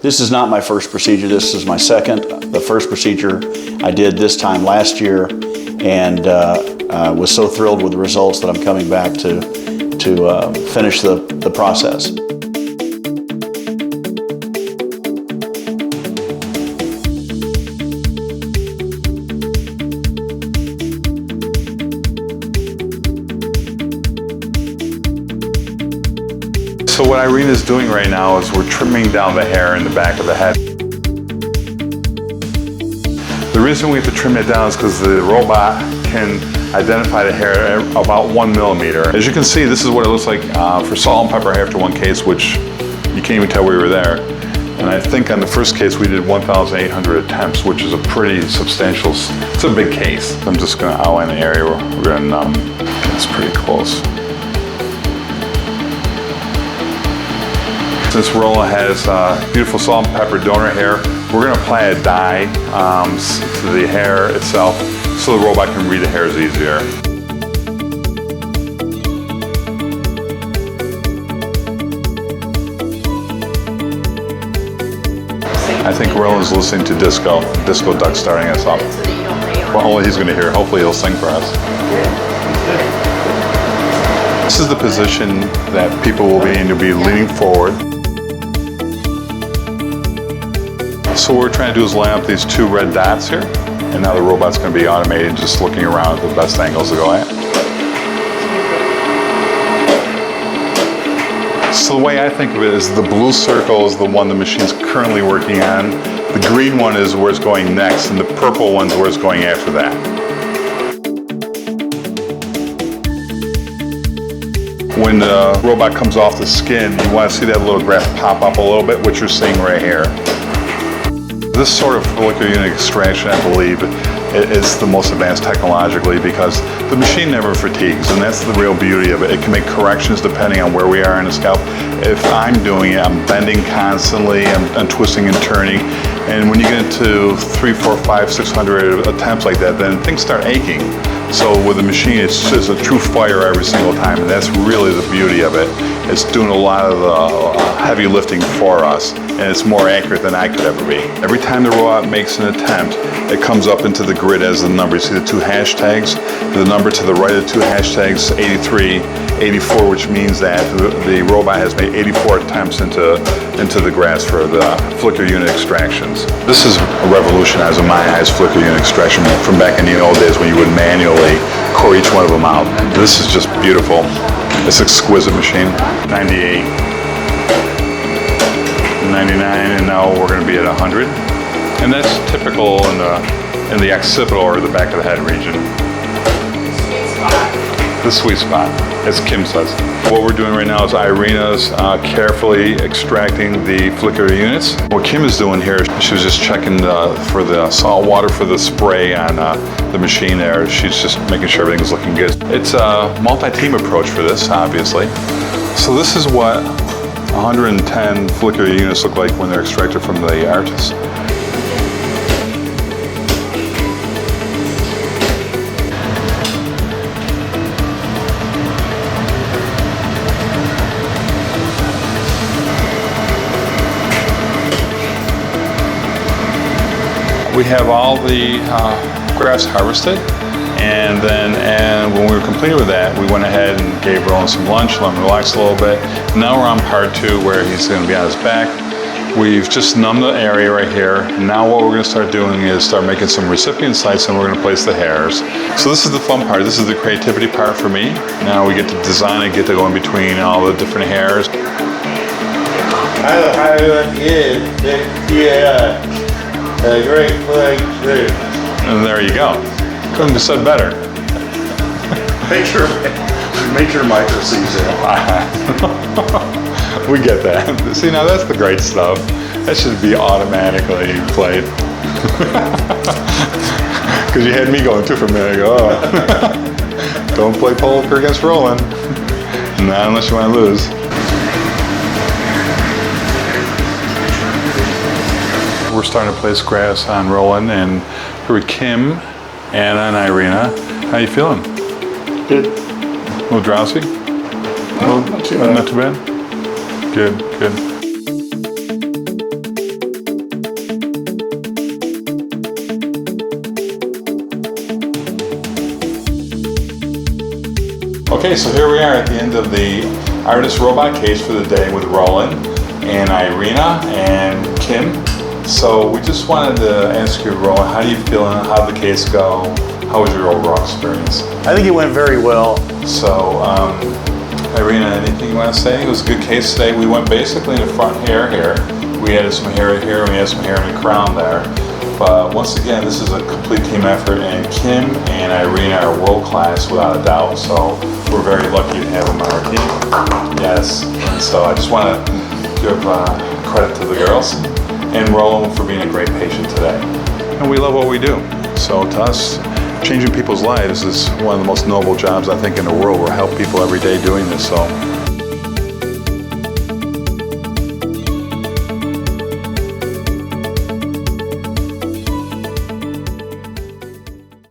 This is not my first procedure, this is my second. The first procedure I did this time last year, and was so thrilled with the results that I'm coming back to finish the process. So what Irene is doing right now is we're trimming down the hair in the back of the head. The reason we have to trim it down is because the robot can identify the hair at about 1 millimeter. As you can see, this is what it looks like for salt and pepper hair after one case, which you can't even tell we were there. And I think on the first case we did 1,800 attempts, which is a pretty substantial, it's a big case. I'm just gonna outline the area we're gonna numb. It's pretty close. Since Roland has beautiful salt and pepper donor hair, we're going to apply a dye to the hair itself so the robot can read the hairs easier. I think Roland's listening to Disco Duck starting us up. Well, only he's going to hear. Hopefully he'll sing for us. This is the position that people will be in. You'll be leaning forward. So what we're trying to do is line up these two red dots here, and now the robot's going to be automated, just looking around at the best angles to go at. So the way I think of it is the blue circle is the one the machine's currently working on, the green one is where it's going next, and the purple one's where it's going after that. When the robot comes off the skin, you want to see that little graph pop up a little bit, which you're seeing right here. This sort of follicular unit extraction, I believe, is the most advanced technologically because the machine never fatigues, and that's the real beauty of it. It can make corrections depending on where we are in the scalp. If I'm doing it, I'm bending constantly, I'm twisting and turning, and when you get into 300, 400, 500, 600 attempts like that, then things start aching. So with the machine, it's just a true fire every single time, and that's really the beauty of it. It's doing a lot of the heavy lifting for us, and it's more accurate than I could ever be. Every time the robot makes an attempt, it comes up into the grid as the number. You see the two hashtags? The number to the right of the two hashtags, 83, 84, which means that the robot has made 84 attempts into the grafts for the follicular unit extractions. This is a revolutionized, in my eyes, follicular unit extraction from back in the old days when you would manually core each one of them out. This is just beautiful. It's an exquisite machine. 98, 99, and now we're going to be at 100. And that's typical in the occipital or the back of the head region. The sweet spot, as Kim says. What we're doing right now is Irina's carefully extracting the follicular units. What Kim is doing here, she was just checking for the salt water for the spray on the machine there. She's just making sure everything's looking good. It's a multi-team approach for this, obviously. So this is what 110 follicular units look like when they're extracted from the Artas. We have all the grafts harvested, and when we were completed with that, we went ahead and gave Roland some lunch, let him relax a little bit. Now we're on part 2 where he's going to be on his back. We've just numbed the area right here. Now what we're going to start doing is start making some recipient sites, and we're going to place the hairs. So this is the fun part. This is the creativity part for me. Now we get to design and get to go in between all the different hairs. Great flag too. And there you go. Couldn't have said better. Make sure Micah sees it. We get that. See, now that's the great stuff. That should be automatically played. Because you had me going too for a minute ago. Oh. Don't play poker against Roland. Not unless you want to lose. We're starting to place grafts on Roland and for Kim and on Irina. How you feeling? Good. A little drowsy? No, not too bad. Not too bad? Good, good. Okay, so here we are at the end of the Artas robot case for the day with Roland and Irina and Kim. So we just wanted to ask you, Roland, how do you feel? How did the case go? How was your overall experience? I think it went very well. So, Irina, anything you want to say? It was a good case today. We went basically in the front hair here. We added some hair here, and we had some hair in the crown there. But once again, this is a complete team effort, and Kim and Irina are world class without a doubt. So we're very lucky to have them on our team. Yes. And so I just want to give credit to the girls and Roland for being a great patient today. And we love what we do. So to us, changing people's lives is one of the most noble jobs I think in the world. We help people every day doing this. So